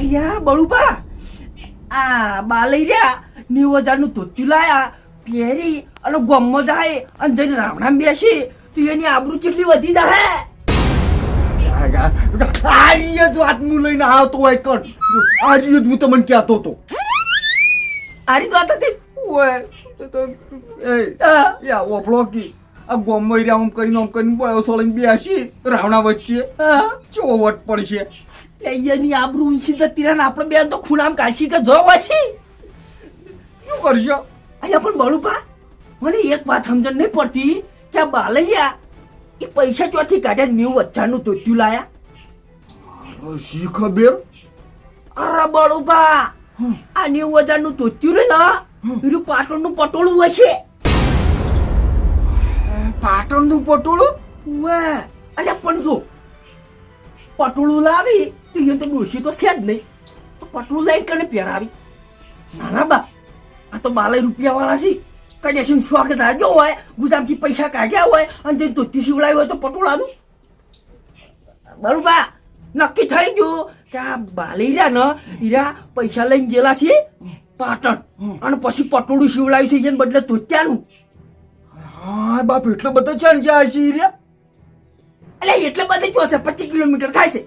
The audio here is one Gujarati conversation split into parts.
અલ્યા બળુબા આ બાલઈ રહ્યા 90,000 નું ધોતિયું લાયા પહેરી અને ગોમમાં જાય અને જઈને રાવણામાં બેસી તો એની આબરૂ કેટલી વધી જાય. આર્ય જ વાત હું લઈને આવતો હોય કણ આર્ય જ હું તમને કહેતો હતો. આરી તો હતી ઓય એ ઓપડો કી આ ગોમમાં રહ્યા આમ કરીને બોયો સોળીને બેસી રાવણા વચ્ચે ચો વટ પડશે. એની આબરૂ ઊંચી જતી રહે ને આપણે બે તો ખૂણામ કાઢી કે જો વાછી શું કરશો? અલ્યા પણ બળુપા મને એક વાત સમજણ નહીં પડતી કે આ બાલૈયા એ પૈસા ચોથી કાઢ્યા 90,000 નું ધોતિયું લાયા. શી ખબર? અરે બળુપા આ 90,000 નું ધોતિયું રે ને એનું પાટણ નું પટોળું હોય છે. પાટણ નું પટોળું? વાહ અલ્યા પણ જો પટોળું લાવી તો એ તો ડોશી તો છે જ નહીં તો પટોળું લઈને કને પહેરાવી. નાના બા આ તો બાલય રૂપિયા વાળા છે કઈ શું શોખ રાજો હોય ગુજામથી પૈસા કાઢ્યા હોય અને તે ધોતી સીવડાવી હોય તો પટોળાનું બરોબર નક્કી થઈ ગયું કે આ બાલૈયા ને હીરા પૈસા લઈને જેલા છે પાટણ અને પછી પટોળું સીવડાવ્યું છે એને બદલે ધોતિયાનું. હા બાપ એટલો બધો ચણ જાય છે રે? એટલે એટલે બધી જોશે 25 કિલોમીટર થાય છે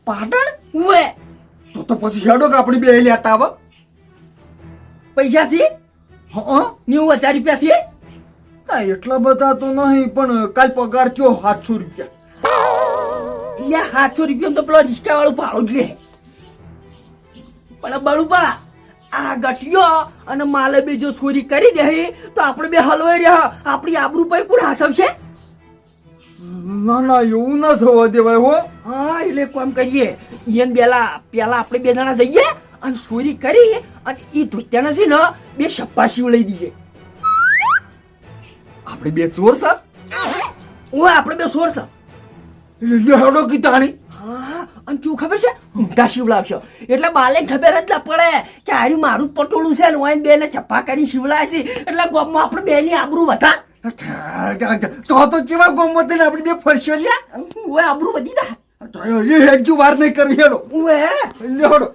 પાટણ. ઉવે તો પછી હેડો કે આપણી બે લેતા આવા. પૈસા છે હા 90,000 રૂપિયા છે. ના એટલા બધા તો નહીં પણ કાલ પગાર થયો 700 રૂપિયા. યા 700 રૂપિયા તો પેલો રિક્ષા વાળું ભાડું જ લે. પણ બળુબા આ ગઠિયો અને માલે બે જો ચોરી કરી દે તો આપણે બે હલવાઈ રહ્યા આપણી આબરૂ પર કોણ હાસવશે? ના ના એવું ના થવા દેવાય હો. હા એટલે કોમ કરીએ એને પેલા આપણે બે જણા જઈએ અને ચોરી કરી અને એ ધોત્યાના છે ને બે શપ્પાશીઓ લઈ દઈએ. આપણે બે ચોર સર? ઓય આપણે બે ચોર છે. હેડો કીધાણી. હા અને શું ખબર છે ઊંધા શિવલાવશો એટલે બાલે ખબર જ ના પડે કે આર્યું મારું જ પટોળું છે ને ઓય બે ને છપ્પા કરી શિવલાય છે એટલે ગામમાં આપણે બે ની આબરૂ વધા. તો કેવા ગોમત ને આપણે બે ફરશો લ્યા. ઓય આબરૂ વધી જા. તો એ હેડજુ વાર નહીં કરવી હેડો. ઓય હેડો.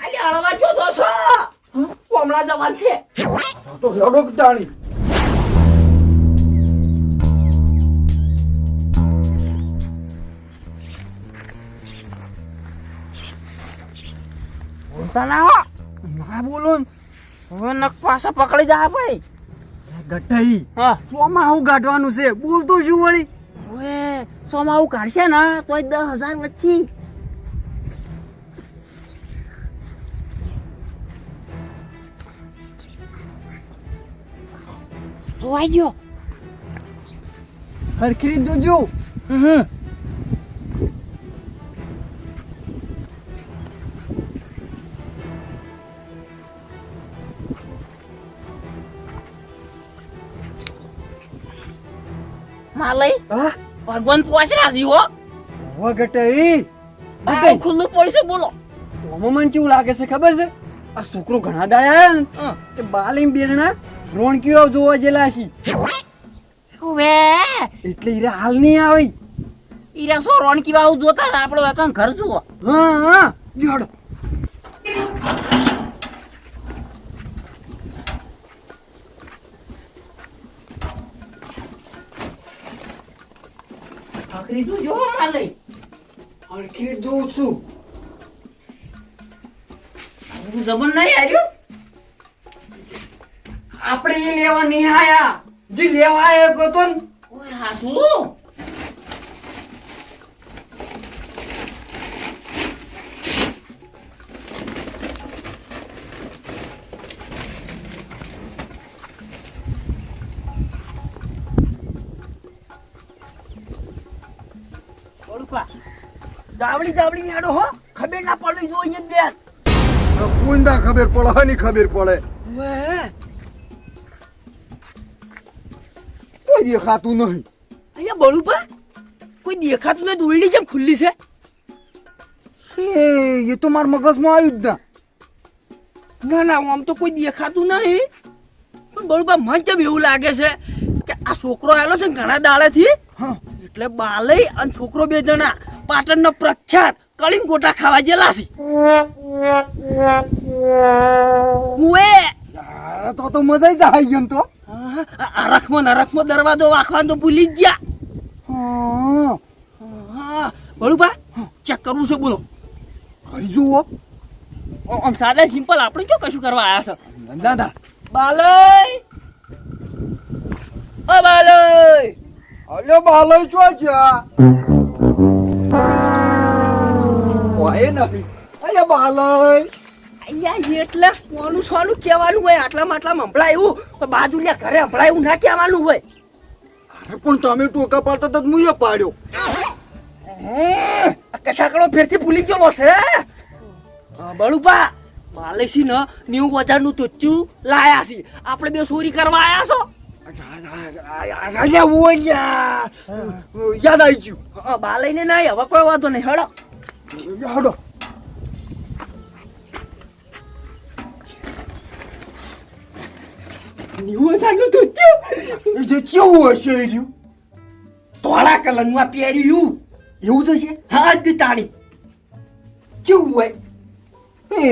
અલે અળવા જો દોસો કોમળા જવાન છે તો હેડો કીધાણી. ના બોલો હવે નક પાછા પકડી જા ભાઈ ગટાઈ હા ચોમાં હું ગાઢવાનું છે બોલતો શું વળી? ઓએ સોમાં આવું કાઢશે ને તોય 10,000 વચ્ચે જોઈ ગયો હરખી જોજો. માલય હા ભગવાન પોચરા છે હો હો ગટાઈ આ ખુલ્લું પડશે બોલો. ઓમાં મને કેવું લાગે છે ખબર છે? આ છોકરો ઘણા દાયા ને તે બાલીમ બે જણા રોણકીઓ જોવા જેલા છે વે એટલે ઈરા હાલ નહીં આવી. ઈરા સો રોણકી વાળું જોતા ને આપણે એકન ઘર જુઓ. હા હા લ્યો. આખરી તો જો માલય હરખી જોઉં છું. જબન નહીં આવ્યો આપણે એ લેવા નહીં આયા જે લેવા આવ્યો હતો ને. ઓય હા શું જાવડી હેડો હો ખબર ના પડવી જોઈએ બે પૂંદા ખબર પડે ની ખબર પડે કોઈ દેખાતું નહીં. અહીંયા બળુપા કોઈ દેખાતું નથી ઉલડી જેમ ખુલ્લી છે. એ તો મારા મગજમાં આવ્યું જ ના. ના આમ તો કોઈ દેખાતું નહીં પણ બળુપા મને કેમ એવું લાગે છે કે આ છોકરો આવેલો છે ઘણા દાડેથી એટલે બાલય અને છોકરો બે જણા પાટણનો પ્રખ્યાત કળીંગ ગોટા ખાવા જેલા છે કુએ યાર તો મજા જ આવી ગયો ને તો. અરખમાં દરવાજો વાખવાનો તો ભૂલી જ ગયા. હા હા બળુભા ચેક કરવું છે બોલો. કરી જુઓ આમ સાદા સિમ્પલ આપણે જો કશું કરવા આયા છે. દાદા. બાલય ઓ બાલય અલ્યો બાલો છો જા કોઈ નથી. અલ્યો બાલો અહીંયા એટલે સોનું કહેવાનું હોય આટલામાં સંભળાય એવું તો બાજુ લે ઘરે સંભળાય એવું ના કહેવાનું હોય. અરે પણ તમે ટોકા પાડતા તો મુએ પાડ્યો. કચાકડો ફેરથી ભૂલી ગયેલો છે. બળુપા બાલેસી ને 90,000 નું તોચ્યું લાયા છે. આપણે બે ચોરી કરવા આયા છો. અલ્યા ઓયા યાદ આવી ગયું. બાલય ને નહીં હવે કોઈ વાંધો નહીં હેડો હડો. નું તોચ્યું જે કેવું હશે એ રહ્યું? ધોળા કલર નું આ પહેર્યું એવું તો છે. હા જ તાણી કેવું હોય હે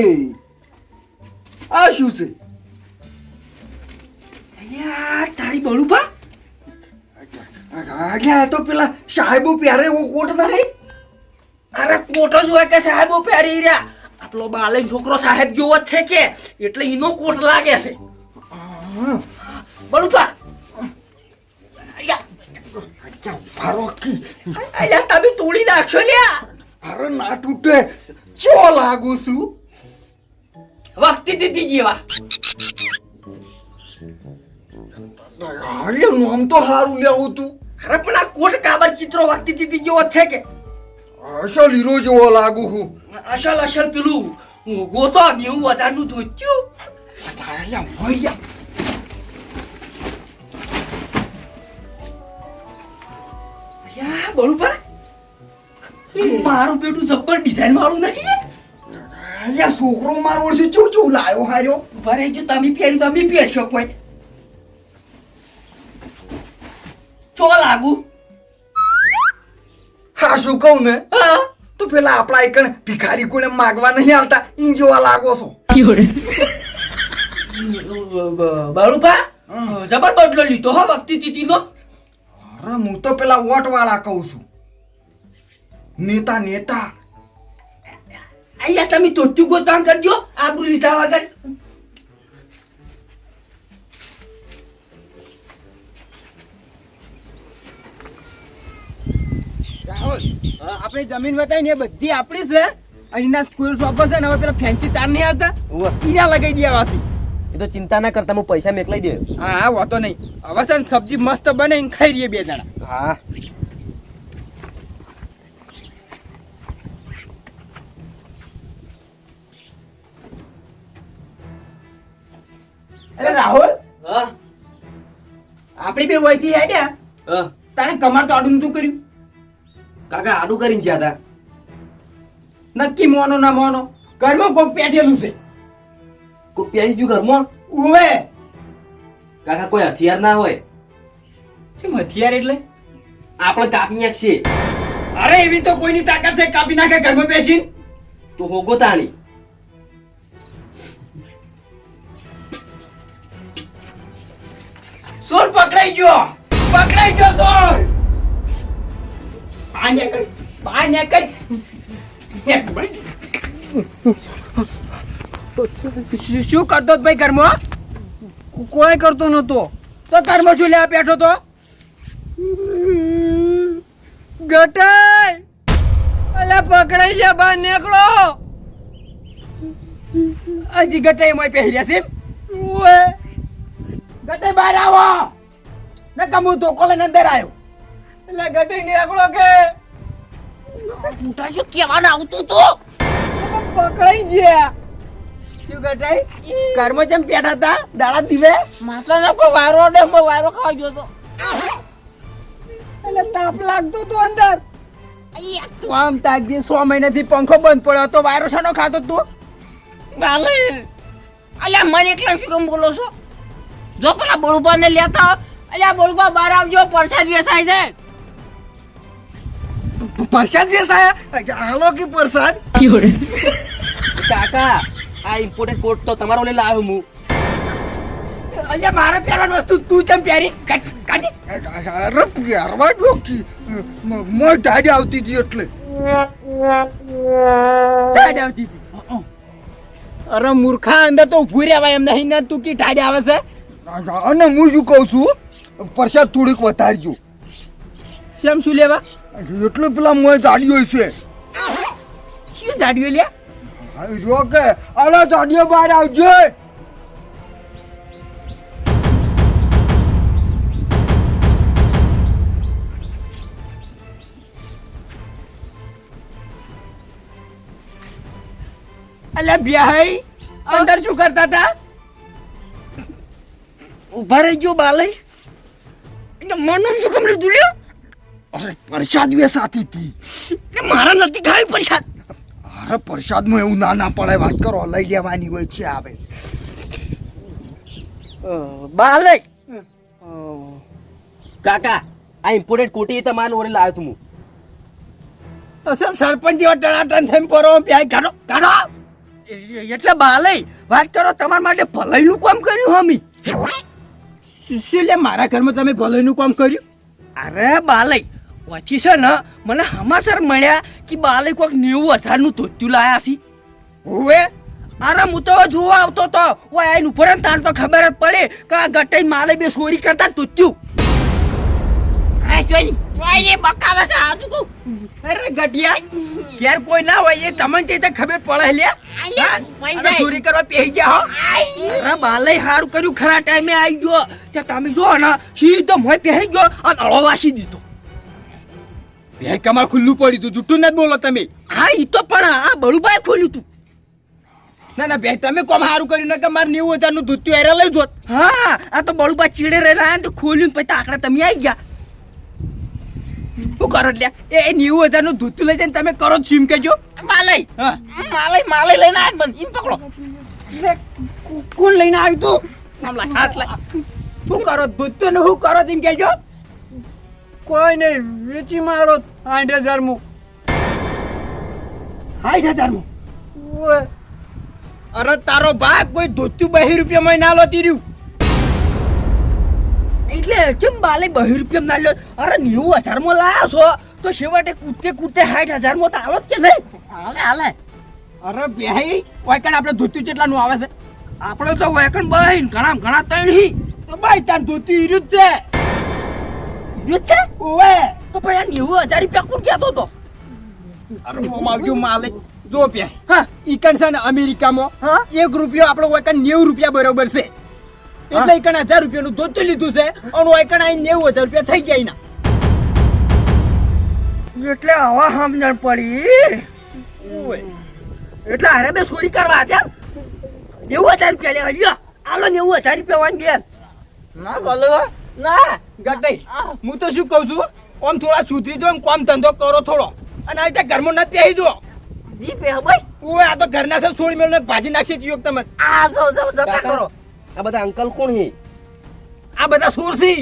આ શું છે? અલ્યા તારી બળુપા અલ્યા તો પેલા સાહેબો પહેરે એવો કોટ નહીં. અરે કોટ જ હોય કે સાહેબો પહેરી રહ્યા. આપણો બાલય છોકરો સાહેબ જેવો જ છે કે એટલે એનો કોટ લાગે છે. બળુપા ફારોકી અલ્યા તમે તોડી નાખશો લ્યા. અરે ના તૂટે ચો લાગુ છું. વખતી દીધી જેવા અલ્યા નામ તો હારું લેવું તું. અરે પણ આ કોટ કાબર ચિત્રો વખતી દીધી જેવો જ છે કે અસલ હીરો જેવો લાગુ હું. અસલ પેલું ગોતો 90,000 નું ધોત્યું. અલ્યા ભૈયા યા બળુપા મારું બેટું જબ્બર ડિઝાઇન વાળું નહીં ને. અલ્યા છોકરો મારો છે ચૂ લાયો હાર્યો. ભરે જો તમે પહેર્યું તમે પહેરશો કોઈ ચો લાગુ. હા શું કહું ને હા તો પેલા આપણા એકણ ભિખારી કોને માગવા નહીં આવતા ઈન જેવા લાગો છો. બળુપા જબર બદલો લીધો હો વખતી દીધી નો. અરે હું તો પેલા વોટ વાળા કહું છું. નેતા અહીંયા તમે તોચ્યું ગોતાન કરજો આબરૂ લીધા વગર. રાહુલ આપણે જમીન બતાવી ને બધી આપણી છે. અહીંના સ્કૂલ શોપર છે ને હવે પેલા ફેન્સી તાર નહીં આવતા ઈના લગાઈ દેવાથી. એ તો ચિંતા ના કરતા હું પૈસા મેકલાઈ દે. હા હા વાતો નહીં. હવે છે ને સબ્જી મસ્ત બને ને ખાઈ રહીએ બે જણા. હા અરે રાહુલ હા આપણી બે વયથી હેડ્યા હા તાણે કમાર તો આડું તું કર્યું. કાકા આડું કરીને જ્યાં હતા. નક્કી મોનો ના મોનો ઘરમાં કોક પેઠેલું છે. કોઈ પ્યાઈ ગયું ઘરમાં. ઉવે કાકા કોઈ હથિયાર ના હોય. શું હથિયાર એટલે? આપણે કાપી નાખશે અરે એવી તો કોઈની તાકાત છે કાપી નાખે ઘરમાં બેસીને. તો હોગો તાણી. સોર પકડાઈ ગયો સોર. બહાર નીકળ. શું કરતો ભાઈ ઘરમાં? કોઈ કરતો નતો. તો ઘરમાં શું લેવા બેઠો તો? ગટાઈ અલ્યા પકડાઈ ગયા બહાર નીકળો. હજી ગટાઈ મોય પહેર્યા છે. ઓએ ગટાઈ બહાર આવો. ને કમું ધોકો લઈને અંદર આવ્યો. એટલે ગટાઈ નીકળો કે મોટા શું કહેવાનું આવતું તું. પકડાઈ ગયા. શું ગટાઈ ઘરમાં જેમ બેઠા હતા દાડા દીવે માતા ના કોઈ વાયરો દે વાયરો ખાવા ગયો તો. એટલે તાપ લાગતો તો અંદર. તું આમ તાકજી 100 મહિનાથી પંખો બંધ પડ્યો તો વાયરો શાનો ખાતો તું? બાલે અલ્યા મને એકલા શું કેમ બોલો છો? જો પેલા બળુપા ને લેતા અલ્યા બળુપા બહાર આવજો પરસાદ વેસાય છે. પ્રસાદ વેસાયા હાલો કે પ્રસાદ કાકા આ ઇમ્પોર્ટેડ કોટ તો તમારો લઈ લાવ્યો હું. અલ્યા મારે પહેરવાનું વસ્તુ તું ચમ પહેરી કાઢી અરે પહેરવા દો કે મોય દાડી આવતી હતી એટલે ટાઢ આવતી હતી. અરે મૂર્ખા અંદર તો ઉભું રહેવાય એમ નહીં ને તું કી ટાઢ આવે છે. અને હું શું કહું છું પ્રસાદ થોડીક વધારજો કેમ શું લેવા એટલે પેલા મોય જાડીઓ છે શું જાડ્યો લ્યા જો કે અલા જાડીઓ બહાર આવજો અલ્યા બ્યાહી અંદર શું કરતા હતા ઉભા રહી ગયો બાલય મનનું શું કમ લીધું લ્યો અરે પ્રસાદ વેસાતી હતી કે મારા નથી ખાવી પ્રસાદ અરે પ્રસાદમાં એવું ના પડે વાત કરો લઈ લેવાની હોય છે આવે બાલય કાકા આ ઇમ્પોર્ટેડ કોટી તમારા ઓરે લાવ્યો તું હું. અસલ સરપંચ જેવા ટણાટણ થઈને પરો પ્યાય કાઢો કાઢો એટલે બાલય વાત કરો તમારા માટે ભલાઈનું કામ કર્યું હમી શું લે મારા ઘરમાં તમે ભલાઈનું કામ કર્યું અરે બાલય પછી છે ને મને હમાસર મળ્યા કે બાલય કોઈક 90,000 ધોત્યું લાયા છી હોવે અરે હું તો જોવા આવતો તો ઓય આઈને ઉપર ને તાણ તો ખબર જ પડે કે આ ગટાઈ માલે બે ચોરી કરતા ધોત્યું બકાવે છે આ તું અરે ગટિયા ઘેર કોઈ ના હોય એ તમને તે ખબર પડે લે અને ચોરી કરવા પેહી ગયા હો અરે બાલય હારું કર્યું ખરા ટાઈમે આવી ગયો તે તમે જો ને સીધો મોય પહેરી ગયો અને અળો વાસી દીધો બે કમાલ ખુલ્લું પડ્યું તું જુઠ્ઠું ના બોલો તમે હા ઈ તો પણ આ બળુભાઈ ખોલ્યું તું ના ના બે તમે કોમ સારું કર્યું ને કે મારે 90,000 નું ધોત્યું એરે લઈ જોત હા આ તો બળુભાઈ ચીડે રહેલા ને તો ખોલ્યું ને પછી આકડા તમે આવી ગયા શું કરો લે એ 90,000 નું ધોત્યું લઈ જઈને તમે કરો છો એમ કેજો બાલય હા માલય લઈને આજ બન ઈમ પકડો કોણ લઈને આવ્યું તું હાથ લાય શું કરો ધોત્યું ને શું કરો એમ કેજો કોઈ નહીં વેચી મારો 60,000 માં 60,000 માં અરે તારો ભાગ કોઈ ધોત્યું 2 રૂપિયામાં ના લોતી રહ્યું એટલે કેમ બાલે 2 રૂપિયા ના લ્યો અરે 90,000 માં લાયા છો તો છેવટે કૂદતે 60,000 માં તો આલો જ કે નહીં હાલે અરે ભાઈ વાયકણ આપણે ધોત્યું કેટલાનું આવે છે આપણે તો વેકન બહીન ઘણા ત્રણ હી તો ભાઈ તાર ધોત્યું ઈર્યું જ છે યો છે ઓવે તો પણ આ 90,000 રૂપિયા કોણ કહેતો તો અરે મોમ આવજો માલિક જો પ્યા હા ઈકણ છે ને અમેરિકામાં હા 1 રૂપિયો આપણો વાયકણ 90 રૂપિયા બરોબર છે એટલે ઈકણ 1000 રૂપિયાનું ધોતું લીધું છે અને વાયકણ આઈ 90,000 રૂપિયા થઈ જાય ના એટલે આવા સમજણ પડી એટલે અરે બે ચોરી કરવા હતા 90,000 રૂપિયા લેવા લ્યો આલો 90,000 રૂપિયા વાંગ ગયા ના બોલો ના ગટઈ હું તો શું કહું છું આમ થોડા સુધરી દો કામ ધંધો કરો થોડો અને આ રીતે ઘરમાં નથી પહેરી દો જી પે ભાઈ ઓય આ તો ઘરના છે છોડી મેળને ભાજી નાખશે જીયો તમે આ જો જતા કરો આ બધા અંકલ કોણ હે? આ બધા સુરસી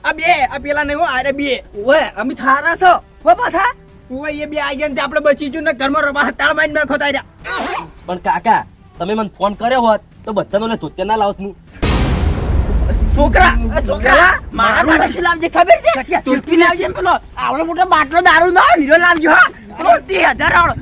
આ બે આ પેલા નહીં હો આરે બે ઓય અમે થારા છો ઓ પાછા ઓય એ બે આઈ ગયા ને આપણે બચી જુ ને ઘરમાં રવા તાળ મારીને નાખો તાર્યા પણ કાકા તમે મને ફોન કર્યો હોત તો બધાનો લે ધોત્યા ના લાવત હું. છોકરા મારા માટે શું લાવજે ખબર છે તુલસી લાવજે ને પેલો આવડો મોટો બાટલો દારૂ ના હીરો લાવજો હા 30,000 આવડો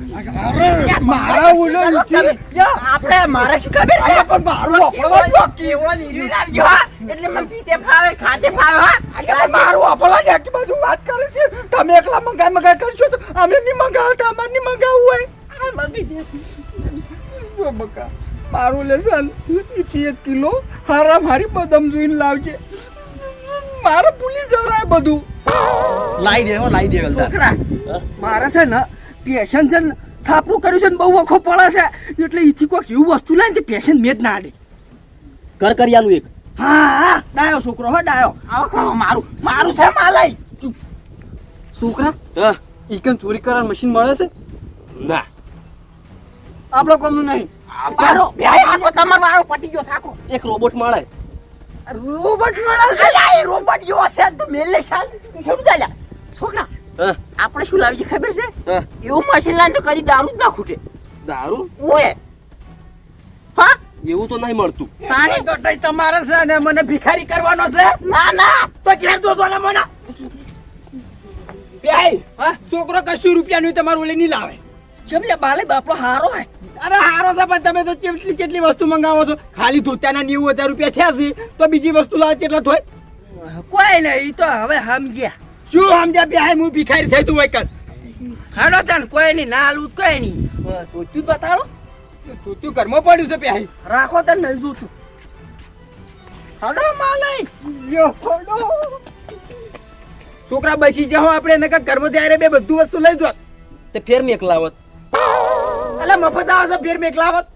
મારા ઓલો આપણે મારે શું ખબર છે પણ મારું વાપરવા કેવડો હીરો લાવજો હા એટલે મને પીતે ફાવે ખાતે ફાવે હા મારું વાપરવા ને આખી બાજુ વાત કરે છે તમે એકલા મંગાઈ કરશો તો અમે નહીં મંગાવતા અમારે નહીં મંગાવવું હોય બકા મારું લેસન 1 કિલો હારામ હારી બદામ જોઈને લાવજે મારે ભૂલી જવરાય બધું લાઈ દે વેલદાર. છોકરા મારે છે ને પેશન છે ને છાપરું કર્યું છે ને બહુ વખો પડે છે એટલે ઈથી કોઈક એવું વસ્તુ લાય ને તે પેશન મેં જ ના આડે કરી આલું એક હા ડાયો છોકરો હો ડાયો આવો ખાઓ મારું છે માલય છોકરા હા ઈકન ચોરી કરવાનું મશીન મળે છે ના આપણો કોમનું નહીં મારો ભાઈ આનો તમારો વાળો પટી ગયો સાકો એક રોબોટ મળે રોબોટ મળે છે લા એ રોબોટ જેવો છે તું મેલે શાલ તું સમજા લ્યા છોકરા હા આપણે શું લાવીએ ખબર છે હા એવું મશીન લાવીને તો કદી દારૂ જ ના ખૂટે દારૂ ઓય હા એવું તો નહીં મળતું તાણે તો તઈ તમારે છે ને મને ભિખારી કરવાનો છે ના ના તો ઘેર દોસો ને મને બેય હા છોકરો કશું રૂપિયાનું તમારું ઓલે નહીં લાવે કેમ લે બાલે બાપડો હારો હે અરે હારો છે પણ તમે તો કેટલી કેટલી વસ્તુ મંગાવો છો ખાલી ધોતિયાના 90,000 રૂપિયા છે તો બીજી વસ્તુ લાવે કેટલા થોય કોઈ નહીં ઈ તો હવે સમજ્યા શું સમજ્યા બેય હું ભિખારી થઈ તું વૈકલ હાડો તને કોઈ નહીં ના આલું કોઈ નહીં તો તું બતાડો તું ઘરમાં પડ્યું છે બેય રાખો તને નહીં જોતું હાડો માલય યો ફોડો છોકરા બસી જાઓ આપણે એને કાંઈક ઘરમાં ત્યારે બે બધું વસ્તુ લઈ જો તે ફેર મેં એકલાવત અલા મફત આવે છે ફેર મેકલાવત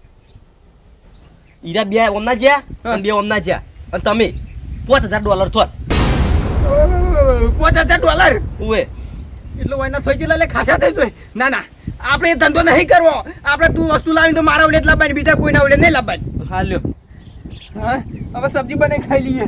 ઈરા બે ઓમના જ્યા અને બે ઓમના જ્યા અને તમે $5,000 થોત $5,000 ઉવે એટલો વાયના થઈ જલા લે ખાસા થઈ જોય ના ના આપણે એ ધંધો નહીં કરવો આપણે તું વસ્તુ લાવીને તો મારા ઓલે જ લાવવાની બીજા કોઈના ઓલે નહીં લાવવાની હા લ્યો હા હવે સબ્જી બને ખાઈ લઈએ